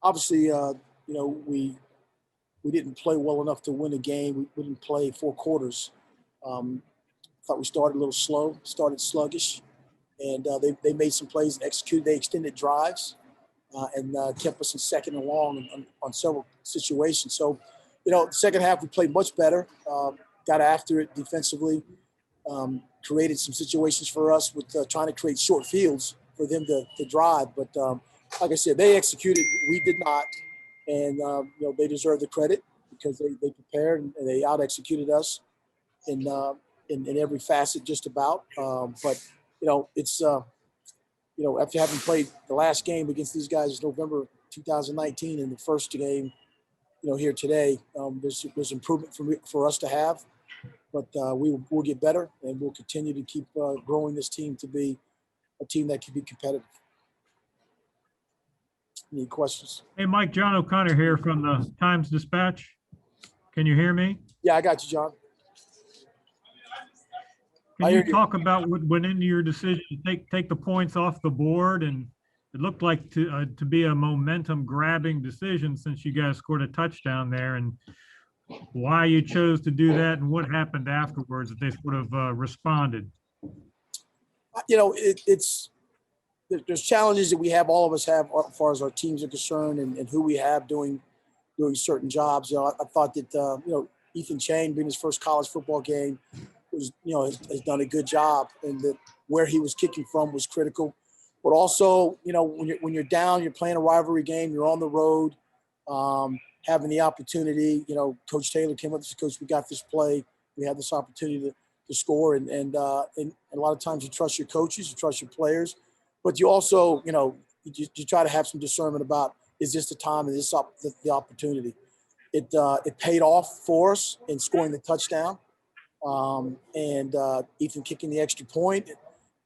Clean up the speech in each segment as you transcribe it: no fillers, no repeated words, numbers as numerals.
obviously, we didn't play well enough to win a game. We didn't play 4 quarters. Thought we started a little slow, started sluggish, and they made some plays and executed. They extended drives and kept us in second and long on several situations. So, the second half we played much better, got after it defensively, created some situations for us with trying to create short fields for them to drive. But like I said, they executed. We did not. And, they deserve the credit because they prepared and they out-executed us in every facet just about. But, it's, after having played the last game against these guys in November 2019 and the first game, here today, there's improvement for us to have. But we'll get better and we'll continue to keep growing this team to be a team that can be competitive. Any questions? Hey, Mike, John O'Connor here from the Times-Dispatch. Can you hear me? Yeah, I got you, John. Can you talk about what went into your decision to take the points off the board? And it looked like to be a momentum-grabbing decision since you guys scored a touchdown there, and why you chose to do that and what happened afterwards that they sort of responded. There's challenges that we have, all of us have, as far as our teams are concerned and who we have doing certain jobs. I thought that, Ethan Chain, being his first college football game, was, has done a good job, and that where he was kicking from was critical. But also, when you're down, you're playing a rivalry game, you're on the road, having the opportunity, Coach Taylor came up and said, Coach, we got this play. We have this opportunity to score. And a lot of times you trust your coaches, you trust your players. But you also, you try to have some discernment about, is this the time and is this the opportunity? It paid off for us in scoring the touchdown, and Ethan kicking the extra point,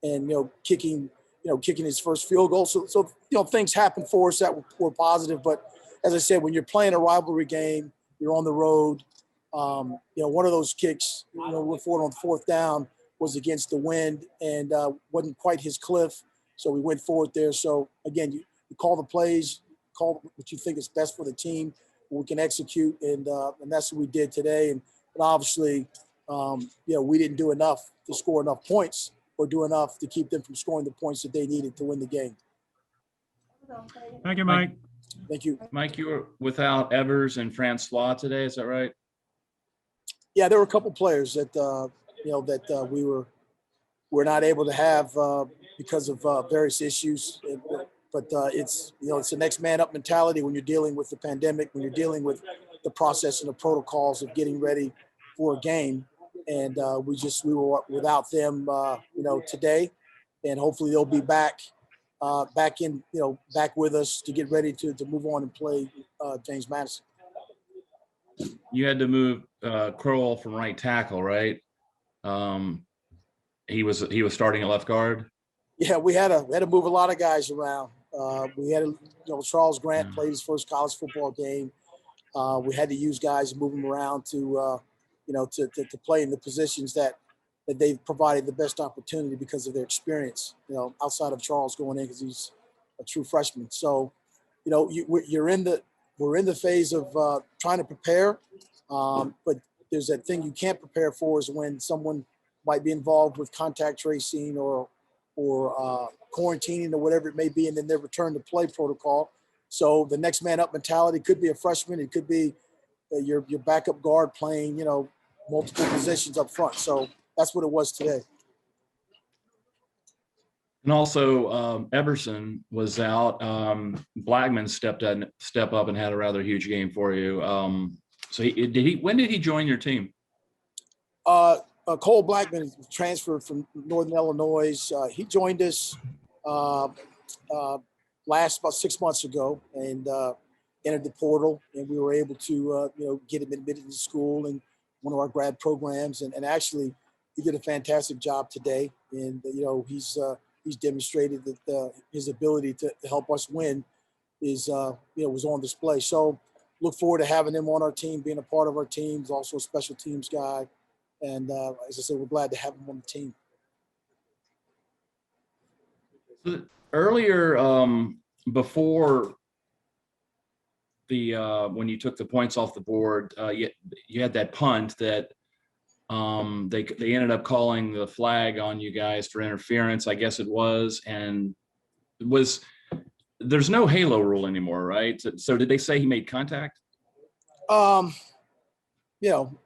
and kicking his first field goal. So things happen for us that were positive. But as I said, when you're playing a rivalry game, you're on the road. One of those kicks, we're forward on fourth down, was against the wind and wasn't quite his cliff. So we went forward there. So again, you call the plays, call what you think is best for the team, we can execute, and that's what we did today. And obviously, we didn't do enough to score enough points or do enough to keep them from scoring the points that they needed to win the game. Thank you, Mike. Thank you. Mike, you were without Evers and Francois today, is that right? Yeah, there were a couple players that we're not able to have because of various issues. But it's the next man up mentality when you're dealing with the pandemic, when you're dealing with the process and the protocols of getting ready for a game. And we were without them, today, and hopefully they'll be back with us to get ready to move on and play James Madison. You had to move Crowell from right tackle, right? He was starting at left guard. Yeah, we had to move a lot of guys around. We had Charles Grant played his first college football game. We had to use guys and move them around to play in the positions that they've provided the best opportunity because of their experience. Outside of Charles going in because he's a true freshman. So, we're in the phase of trying to prepare, but there's that thing you can't prepare for is when someone might be involved with contact tracing or quarantining or whatever it may be, and then their return to play protocol. So the next man up mentality could be a freshman. It could be your backup guard playing, multiple positions up front. So that's what it was today. And also Everson was out. Blackman stepped up and had a rather huge game for you. When did he join your team? Cole Blackman transferred from Northern Illinois. He joined us about 6 months ago and entered the portal, and we were able to get him admitted to school and one of our grad programs. And actually, he did a fantastic job today. And he's demonstrated that his ability to help us win was on display. So look forward to having him on our team, being a part of our team. He's also a special teams guy. And as I said, we're glad to have him on the team. Earlier, before when you took the points off the board, you had that punt that they ended up calling the flag on you guys for interference, I guess it was, and there's no halo rule anymore, right? So did they say he made contact?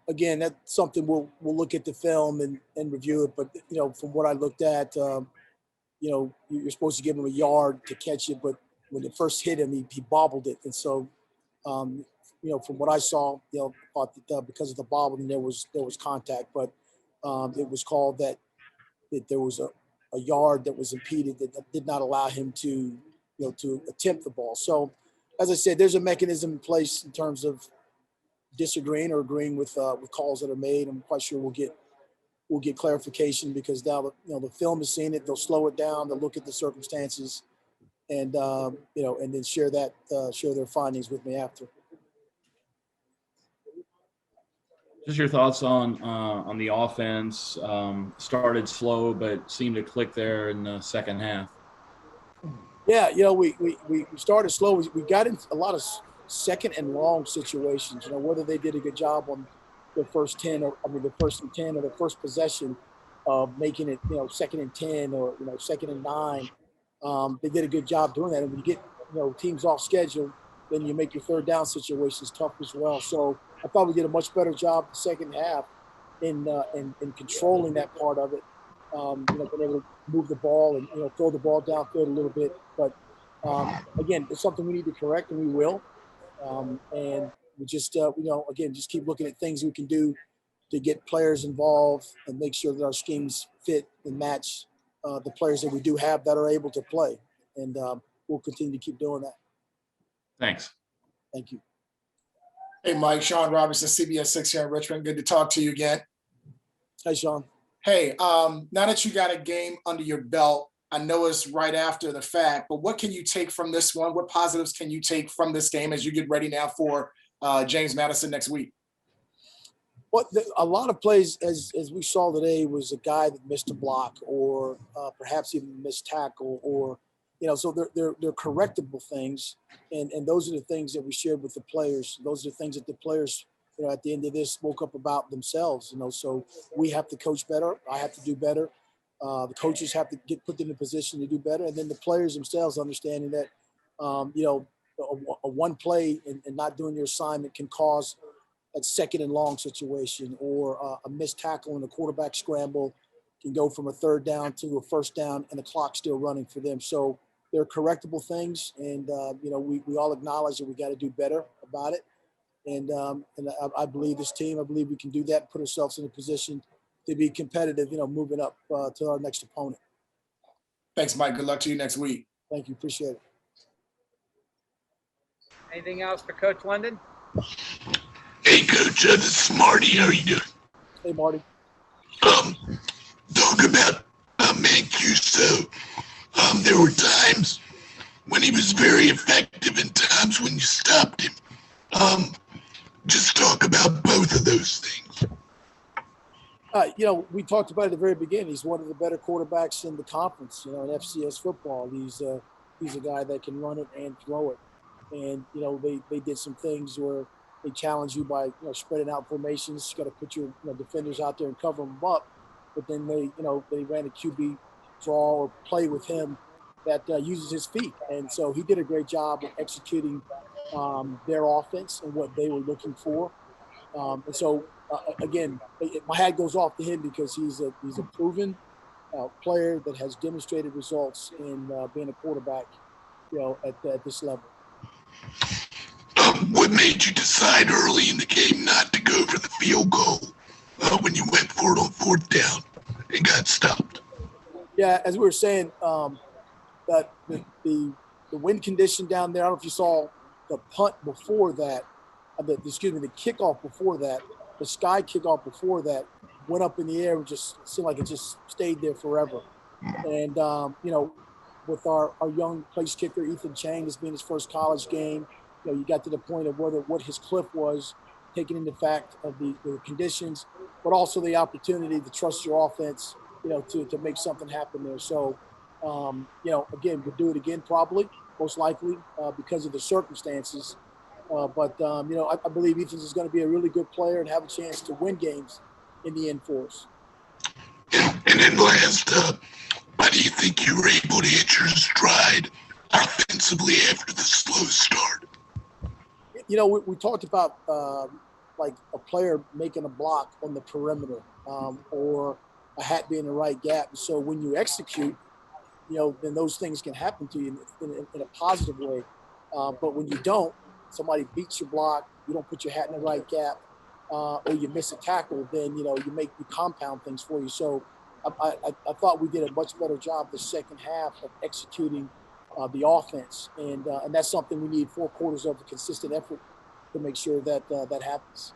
Again, that's something we'll look at the film and review it. But from what I looked at, you're supposed to give him a yard to catch it, but when it first hit him, he bobbled it, and so from what I saw, thought that because of the bobbling, there was contact, but it was called that there was a yard that was impeded that did not allow him to to attempt the ball. So, as I said, there's a mechanism in place in terms of disagreeing or agreeing with calls that are made. I'm quite sure we'll get clarification because now the film has seen it. They'll slow it down. They'll look at the circumstances, and and then share their findings with me after. Just your thoughts on the offense. Started slow, but seemed to click there in the second half. Yeah, we started slow. We got into a lot of second and long situations. Whether they did a good job on the first 10 or the first and 10 or the first possession of making it second and 10 or second and 9. They did a good job doing that. And when you get teams off schedule, then you make your third down situations tough as well. So I thought we did a much better job the second half in controlling that part of it. Being able to move the ball and throw the ball downfield a little bit. But again, it's something we need to correct, and we will. And we just again, just keep looking at things we can do to get players involved and make sure that our schemes fit and match the players that we do have that are able to play. And we'll continue to keep doing that. Thanks. Thank you. Hey, Mike, Sean Robinson, CBS 6 here in Richmond. Good to talk to you again. Hey, Sean. Hey, now that you got a game under your belt, I know it's right after the fact, but what can you take from this one? What positives can you take from this game as you get ready now for James Madison next week? A lot of plays, as we saw today, was a guy that missed a block or perhaps even missed tackle or, so they're correctable things. And those are the things that we shared with the players. Those are the things that the players, at the end of this spoke up about themselves, so we have to coach better. I have to do better. The coaches have to get put in a position to do better. And then the players themselves understanding that, a one play and not doing your assignment can cause a second and long situation or a missed tackle in a quarterback scramble can go from a third down to a first down and the clock's still running for them. So they're correctable things. And, we all acknowledge that we got to do better about it. And I believe this team, I believe we can do that, put ourselves in a position to be competitive, moving up to our next opponent. Thanks, Mike. Good luck to you next week. Thank you. Appreciate it. Anything else for Coach London? Hey, Coach, this is Marty. How are you doing? Hey, Marty. Talk about Mancuso. There were times when he was very effective and times when you stopped him. Just talk about both of those things. We talked about it at the very beginning. He's one of the better quarterbacks in the conference, in FCS football. He's a guy that can run it and throw it. And, they did some things where they challenge you by, spreading out formations. You got to put your defenders out there and cover them up. But then they ran a QB draw or play with him that uses his feet. And so he did a great job of executing their offense and what they were looking for. And so, again, my hat goes off to him because he's a proven player that has demonstrated results in being a quarterback, at this level. What made you decide early in the game not to go for the field goal when you went for it on fourth down and got stopped? Yeah, as we were saying, that the wind condition down there, I don't know if you saw the punt before that, the kickoff before that, the sky kickoff before that went up in the air and just seemed like it just stayed there forever. And, with our young place kicker, Ethan Chang, this being his first college game, you got to the point of what his cliff was, taking into fact of the conditions, but also the opportunity to trust your offense, to make something happen there. So, again, we'll do it again probably, most likely, because of the circumstances. But I believe Ethan's is going to be a really good player and have a chance to win games in the end for us. And then last, why do you think you were able to hit your stride offensively after the slow start? We talked about like a player making a block on the perimeter or a hat being the right gap. So when you execute, then those things can happen to you in a positive way. But when you don't, somebody beats your block, you don't put your hat in the right gap, or you miss a tackle, then you compound things for you. So I thought we did a much better job the second half of executing the offense, and that's something we need 4 quarters of consistent effort to make sure that that happens.